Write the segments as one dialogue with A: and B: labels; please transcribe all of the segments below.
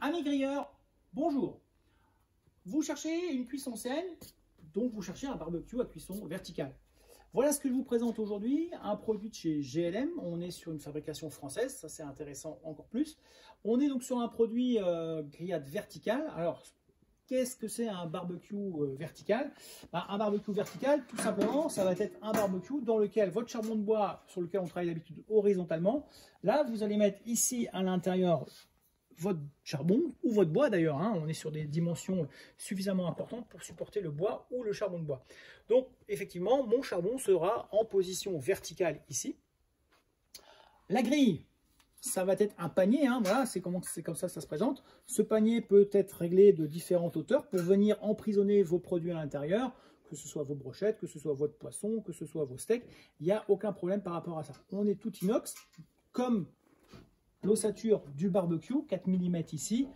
A: Amis grilleurs, bonjour. Vous cherchez une cuisson saine, donc vous cherchez un barbecue à cuisson verticale. Voilà ce que je vous présente aujourd'hui, un produit de chez GLM. On est sur une fabrication française, ça c'est intéressant encore plus. On est donc sur un produit grillade verticale. Alors, qu'est-ce que c'est un barbecue vertical? Un barbecue vertical, tout simplement, ça va être un barbecue dans lequel votre charbon de bois, sur lequel on travaille d'habitude horizontalement, là vous allez mettre ici à l'intérieur votre charbon ou votre bois d'ailleurs, hein. On est sur des dimensions suffisamment importantes pour supporter le bois ou le charbon de bois. Donc effectivement, mon charbon sera en position verticale ici. La grille, ça va être un panier, hein, voilà, c'est comme ça que ça se présente. Ce panier peut être réglé de différentes hauteurs pour venir emprisonner vos produits à l'intérieur, que ce soit vos brochettes, que ce soit votre poisson, que ce soit vos steaks. Il n'y a aucun problème par rapport à ça. On est tout inox, comme l'ossature du barbecue, 4 mm ici,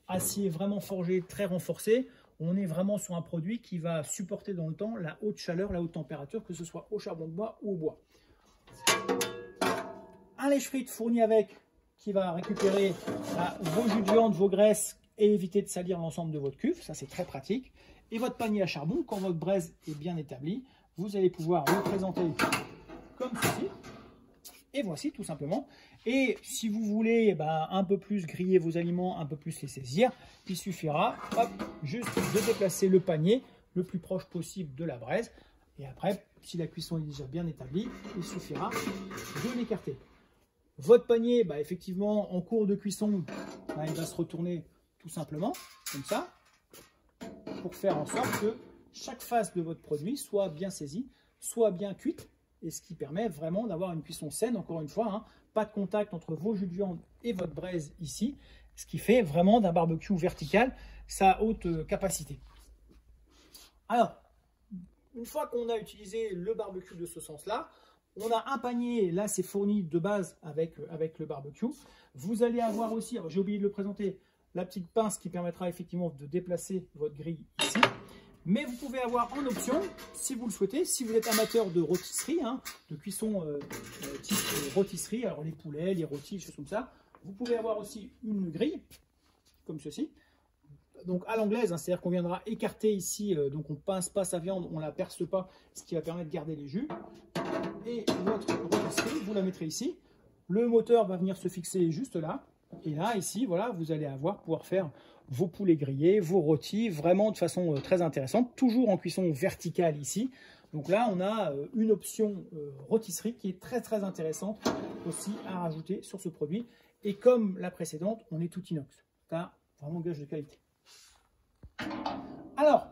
A: acier vraiment forgé, très renforcé. On est vraiment sur un produit qui va supporter dans le temps la haute chaleur, la haute température, que ce soit au charbon de bois ou au bois. Un lèche-frite fourni avec, qui va récupérer vos jus de viande, vos graisses et éviter de salir l'ensemble de votre cuve. Ça, c'est très pratique. Et votre panier à charbon, quand votre braise est bien établie, vous allez pouvoir le présenter comme ceci. Et voici tout simplement. Et si vous voulez un peu plus griller vos aliments, un peu plus les saisir, il suffira juste de déplacer le panier le plus proche possible de la braise. Et après, si la cuisson est déjà bien établie, il suffira de l'écarter. Votre panier, effectivement, en cours de cuisson, il va se retourner tout simplement, comme ça, pour faire en sorte que chaque face de votre produit soit bien saisie, soit bien cuite. Et ce qui permet vraiment d'avoir une cuisson saine, encore une fois, hein, pas de contact entre vos jus de viande et votre braise ici, ce qui fait vraiment d'un barbecue vertical sa haute capacité. Alors, une fois qu'on a utilisé le barbecue de ce sens-là, on a un panier, là c'est fourni de base avec le barbecue. Vous allez avoir aussi, j'ai oublié de le présenter, la petite pince qui permettra effectivement de déplacer votre grille ici. Mais vous pouvez avoir en option, si vous le souhaitez, si vous êtes amateur de rôtisserie, hein, de cuisson type rôtisserie, alors les poulets, les rôtis, des choses comme ça, vous pouvez avoir aussi une grille, comme ceci. Donc à l'anglaise, hein, c'est-à-dire qu'on viendra écarter ici, donc on ne pince pas sa viande, on ne la perce pas, ce qui va permettre de garder les jus. Et votre rôtisserie, vous la mettrez ici. Le moteur va venir se fixer juste là. Et là, ici, voilà, vous allez pouvoir faire vos poulets grillés, vos rôtis, vraiment de façon très intéressante, toujours en cuisson verticale ici. Donc là, on a une option rôtisserie qui est très très intéressante aussi à rajouter sur ce produit. Et comme la précédente, on est tout inox. C'est vraiment gage de qualité. Alors,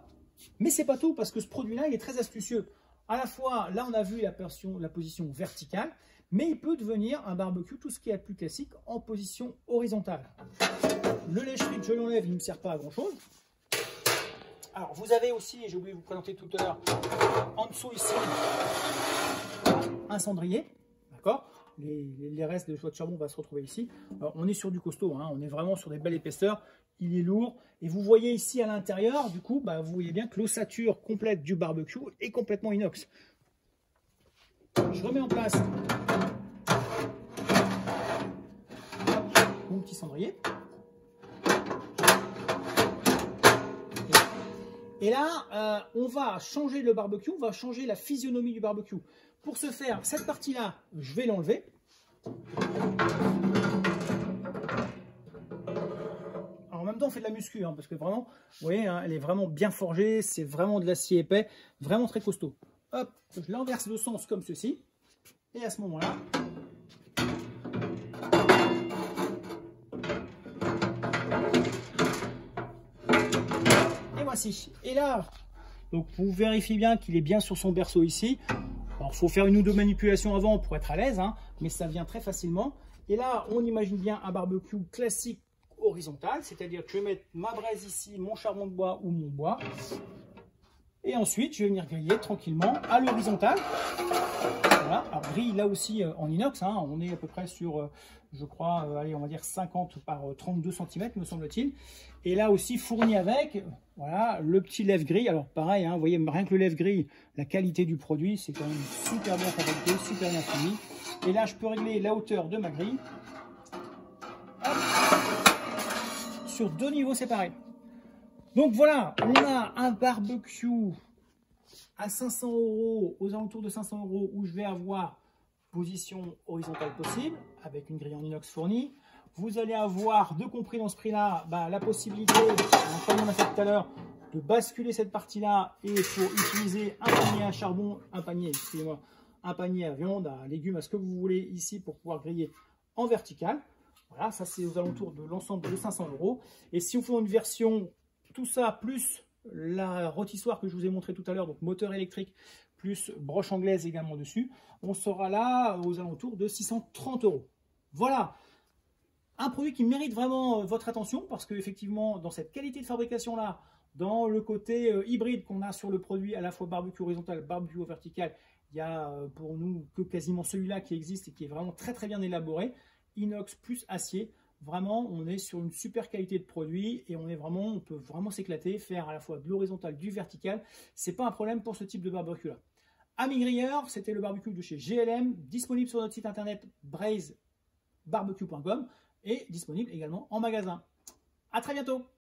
A: mais c'est pas tout, parce que ce produit-là, il est très astucieux. À la fois, là, on a vu la position verticale, mais il peut devenir un barbecue, tout ce qui est plus classique, en position horizontale. Le lèche-frite, je l'enlève, il ne me sert pas à grand-chose. Alors, vous avez aussi, j'ai oublié de vous présenter tout à l'heure, en dessous ici, un cendrier, d'accord? Les restes de votre charbon vont se retrouver ici. Alors, on est sur du costaud, hein, on est vraiment sur des belles épaisseurs. Il est lourd. Et vous voyez ici à l'intérieur, du coup, vous voyez bien que l'ossature complète du barbecue est complètement inox. Je remets en place mon petit cendrier. Et là, on va changer le barbecue, on va changer la physionomie du barbecue. Pour ce faire, cette partie-là, je vais l'enlever. Alors, en même temps, on fait de la muscu, hein, parce que vraiment, vous voyez, hein, elle est vraiment bien forgée, c'est vraiment de l'acier épais, vraiment très costaud. Hop, je l'inverse de sens comme ceci. Et à ce moment-là, et voici. Et là, donc vous vérifiez bien qu'il est bien sur son berceau ici. Alors, il faut faire une ou deux manipulations avant pour être à l'aise, hein, mais ça vient très facilement. Et là, on imagine bien un barbecue classique horizontal, c'est-à-dire que je vais mettre ma braise ici, mon charbon de bois ou mon bois. Et ensuite, je vais venir griller tranquillement à l'horizontale. Voilà, alors grille là aussi en inox, hein, on est à peu près sur, je crois, allez, on va dire 50 par 32 cm, me semble-t-il. Et là aussi fourni avec, voilà, le petit lève-grille. Alors pareil, hein, vous voyez, rien que le lève-grille, la qualité du produit, c'est quand même super bien fabriqué, super bien fini. Et là, je peux régler la hauteur de ma grille. Hop. sur 2 niveaux séparés. Donc voilà, on a un barbecue à 500 €, aux alentours de 500 €, où je vais avoir position horizontale possible, avec une grille en inox fournie. Vous allez avoir, de compris dans ce prix-là, la possibilité, comme on a fait tout à l'heure, de basculer cette partie-là et pour utiliser un panier à charbon, un panier à viande, à légumes, à ce que vous voulez ici pour pouvoir griller en vertical. Voilà, ça c'est aux alentours de l'ensemble de 500 €. Et si on fait une version, tout ça plus la rôtissoire que je vous ai montré tout à l'heure, donc moteur électrique plus broche anglaise également dessus, on sera là aux alentours de 630 €. Voilà, un produit qui mérite vraiment votre attention parce qu'effectivement, dans cette qualité de fabrication-là, dans le côté hybride qu'on a sur le produit, à la fois barbecue horizontal, barbecue vertical, il y a pour nous que quasiment celui-là qui existe et qui est vraiment très très bien élaboré. Inox plus acier, vraiment on est sur une super qualité de produit et on peut vraiment s'éclater, faire à la fois de l'horizontal, du vertical. C'est pas un problème pour ce type de barbecue là. Amis grilleurs, c'était le barbecue de chez GLM, disponible sur notre site internet braisebarbecue.com et disponible également en magasin. À très bientôt.